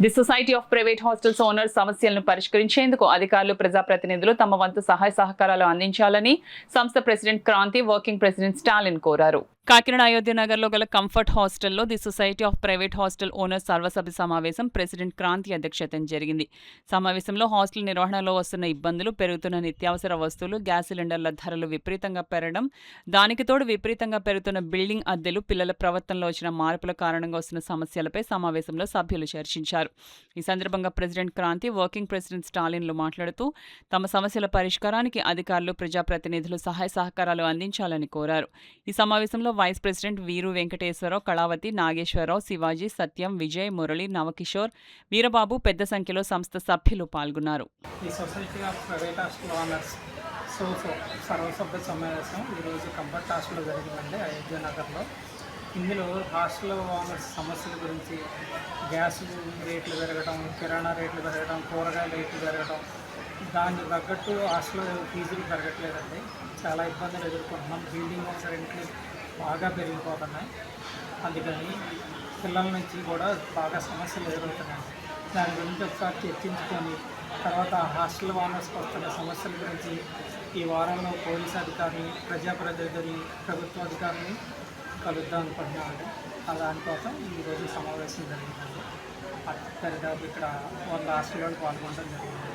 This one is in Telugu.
The society of private hostels owners సమస్యలను పరిష్కరించేందుకు అధికారులు ప్రజాప్రతినిధులు తమ వంతు సహాయ సహకారాలు అందించాలని సంస్థ president Kranthi working president Stalin కోరారు. కాకినాడ అయోధ్య నగర్లో గల కంఫర్ట్ హాస్టల్లో the society of private hostel owners సర్వసభ్య సమావేశం ప్రెసిడెంట్ క్రాంతి అధ్యక్షతన జరిగింది. సమావేశంలో హాస్టల్ నిర్వహణలో వస్తున్న ఇబ్బందులు, పెరుగుతున్న నిత్యావసర వస్తువులు, గ్యాస్ సిలిండర్ల ధరలు విపరీతంగా పెరగడం, దానికి తోడు విపరీతంగా పెరుగుతున్న బిల్డింగ్ అద్దెలు, పిల్లల ప్రవర్తనలో వచ్చిన మార్పుల కారణంగా వస్తున్న సమస్యలపై సమావేశంలో సభ్యులు చర్చించారు. ఈ సందర్భంగా ప్రెసిడెంట్ క్రాంతి, వర్కింగ్ ప్రెసిడెంట్ స్టాలిన్లు మాట్లాడుతూ తమ సమస్యల పరిష్కారానికి అధికారులు, ప్రజాప్రతినిధులు సహాయ సహకారాలు అందించాలని కోరారు. ఈ సమావేశంలో వైస్ ప్రెసిడెంట్ వీరు వెంకటేశ్వరరావు, కళావతి, నాగేశ్వరరావు, శివాజీ, సత్యం, విజయ్, మురళి, నవకిషోర్, వీరబాబు పెద్ద సంఖ్యలో సంస్థ సభ్యులు పాల్గొన్నారు. ఈ society of private hostel owners సర్వసభ్య సమావేశం ఈరోజు కంఫర్ట్ హాస్టల్లో జరిగిందండి, అయోధ్య నగర్లో. ఇందులో హాస్టల్ ఓనర్స్ సమస్యల గురించి, గ్యాస్ రేట్లు పెరగడం, కిరాణా రేట్లు పెరగడం, కూరగాయల రేట్లు పెరగడం, దానికి తగ్గట్టు హాస్టల్ ఫీజులు పెరగట్లేదండి. చాలా ఇబ్బందులు ఎదుర్కొంటున్నాం. బిల్డింగ్ రెంట్లు బాగా పెరిగిపోతున్నాయి. అందుకని పిల్లల నుంచి కూడా బాగా సమస్యలు ఎదురవుతున్నాయి. దాని గురించి ఒకసారి చర్చించుకొని తర్వాత హాస్టల్ ఓనర్స్కి వస్తున్న సమస్యల గురించి ఈ వారంలో పోలీసు అధికారిని, ప్రజాప్రతినిధులని, ప్రభుత్వ అధికారిని కలుద్దాం అనుకుంటున్నామండి. దానికోసం ఈరోజు సమావేశం జరిగిందండి. దరిదాపు ఇక్కడ 100 హాస్టల్ పాల్గొనడం జరిగింది.